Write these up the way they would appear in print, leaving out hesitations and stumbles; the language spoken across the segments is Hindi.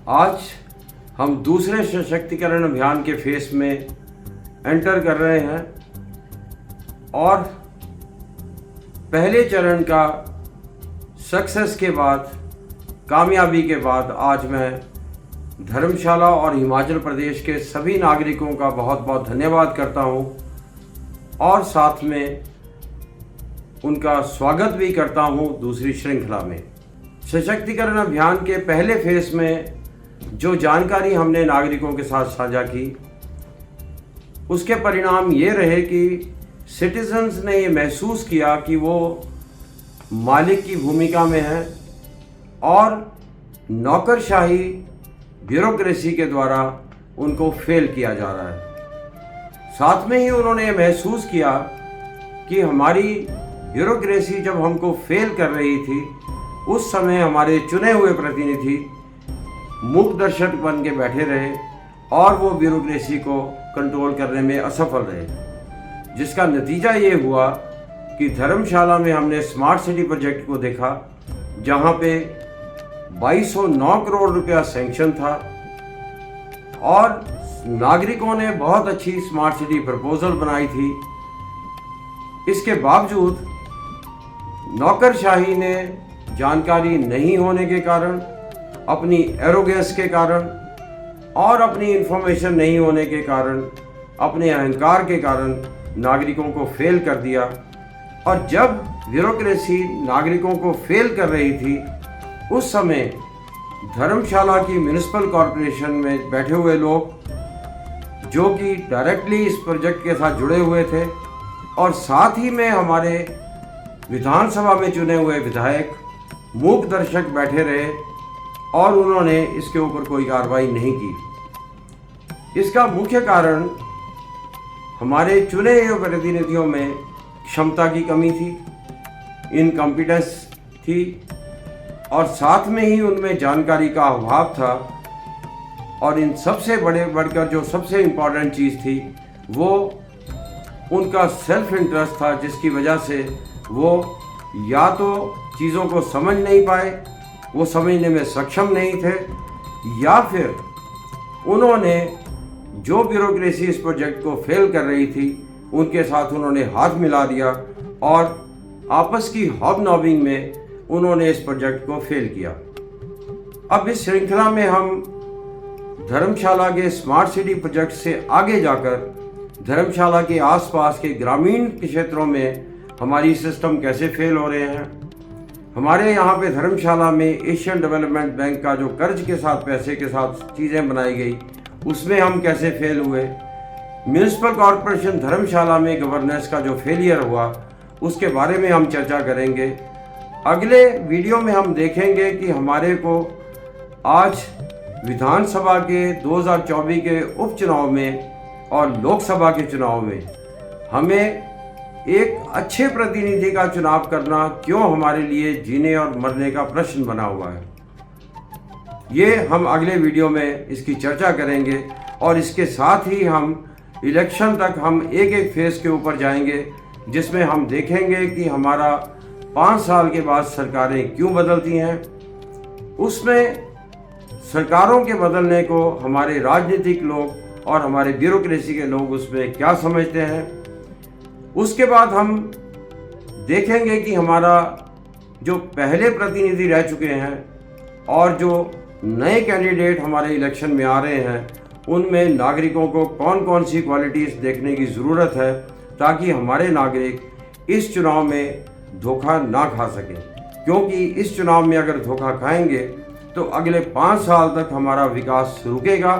आज हम दूसरे सशक्तिकरण अभियान के फेस में एंटर कर रहे हैं और पहले चरण का सक्सेस के बाद, कामयाबी के बाद आज मैं धर्मशाला और हिमाचल प्रदेश के सभी नागरिकों का बहुत बहुत धन्यवाद करता हूं और साथ में उनका स्वागत भी करता हूं दूसरी श्रृंखला में। सशक्तिकरण अभियान के पहले फेस में जो जानकारी हमने नागरिकों के साथ साझा की, उसके परिणाम ये रहे कि सिटीजन्स ने ये महसूस किया कि वो मालिक की भूमिका में है और नौकरशाही ब्यूरोक्रेसी के द्वारा उनको फेल किया जा रहा है। साथ में ही उन्होंने महसूस किया कि हमारी ब्यूरोक्रेसी जब हमको फेल कर रही थी, उस समय हमारे चुने हुए प्रतिनिधि मूक दर्शक बन के बैठे रहे और वो ब्यूरोक्रेसी को कंट्रोल करने में असफल रहे, जिसका नतीजा ये हुआ कि धर्मशाला में हमने स्मार्ट सिटी प्रोजेक्ट को देखा, जहाँ पे 2209 करोड़ रुपया सैंक्शन था और नागरिकों ने बहुत अच्छी स्मार्ट सिटी प्रपोजल बनाई थी। इसके बावजूद नौकरशाही ने जानकारी नहीं होने के कारण, अपनी एरोगेंस के कारण और अपनी इंफॉर्मेशन नहीं होने के कारण, अपने अहंकार के कारण नागरिकों को फेल कर दिया। और जब ब्यूरोक्रेसी नागरिकों को फेल कर रही थी, उस समय धर्मशाला की म्यूनिसिपल कॉरपोरेशन में बैठे हुए लोग, जो कि डायरेक्टली इस प्रोजेक्ट के साथ जुड़े हुए थे, और साथ ही में हमारे विधानसभा में चुने हुए विधायक मूक दर्शक बैठे रहे और उन्होंने इसके ऊपर कोई कार्रवाई नहीं की। इसका मुख्य कारण हमारे चुने हुए प्रतिनिधियों में क्षमता की कमी थी, इनकम्पिटेंस थी और साथ में ही उनमें जानकारी का अभाव था। और इन सबसे बढ़कर जो सबसे इम्पॉर्टेंट चीज़ थी, वो उनका सेल्फ इंटरेस्ट था, जिसकी वजह से वो या तो चीज़ों को समझ नहीं पाए, वो समझने में सक्षम नहीं थे, या फिर उन्होंने जो ब्यूरोक्रेसी इस प्रोजेक्ट को फेल कर रही थी, उनके साथ उन्होंने हाथ मिला दिया और आपस की हॉबनॉबिंग में उन्होंने इस प्रोजेक्ट को फेल किया। अब इस श्रृंखला में हम धर्मशाला के स्मार्ट सिटी प्रोजेक्ट से आगे जाकर धर्मशाला के आसपास के ग्रामीण क्षेत्रों में हमारी सिस्टम कैसे फेल हो रहे हैं, हमारे यहाँ पे धर्मशाला में एशियन डेवलपमेंट बैंक का जो कर्ज के साथ, पैसे के साथ चीज़ें बनाई गई, उसमें हम कैसे फेल हुए, म्यूनिसिपल कॉरपोरेशन धर्मशाला में गवर्नेंस का जो फेलियर हुआ, उसके बारे में हम चर्चा करेंगे। अगले वीडियो में हम देखेंगे कि हमारे को आज विधानसभा के 2024 के उपचुनाव में और लोकसभा के चुनाव में हमें एक अच्छे प्रतिनिधि का चुनाव करना क्यों हमारे लिए जीने और मरने का प्रश्न बना हुआ है। ये हम अगले वीडियो में इसकी चर्चा करेंगे और इसके साथ ही हम इलेक्शन तक हम एक एक फेज के ऊपर जाएंगे, जिसमें हम देखेंगे कि हमारा 5 साल के बाद सरकारें क्यों बदलती हैं, उसमें सरकारों के बदलने को हमारे राजनीतिक लोग और हमारे ब्यूरोक्रेसी के लोग उसमें क्या समझते हैं। उसके बाद हम देखेंगे कि हमारा जो पहले प्रतिनिधि रह चुके हैं और जो नए कैंडिडेट हमारे इलेक्शन में आ रहे हैं, उनमें नागरिकों को कौन कौन सी क्वालिटीज़ देखने की ज़रूरत है, ताकि हमारे नागरिक इस चुनाव में धोखा ना खा सकें। क्योंकि इस चुनाव में अगर धोखा खाएंगे तो अगले 5 साल तक हमारा विकास रुकेगा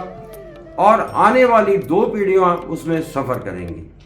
और आने वाली 2 पीढ़ियाँ उसमें सफ़र करेंगी।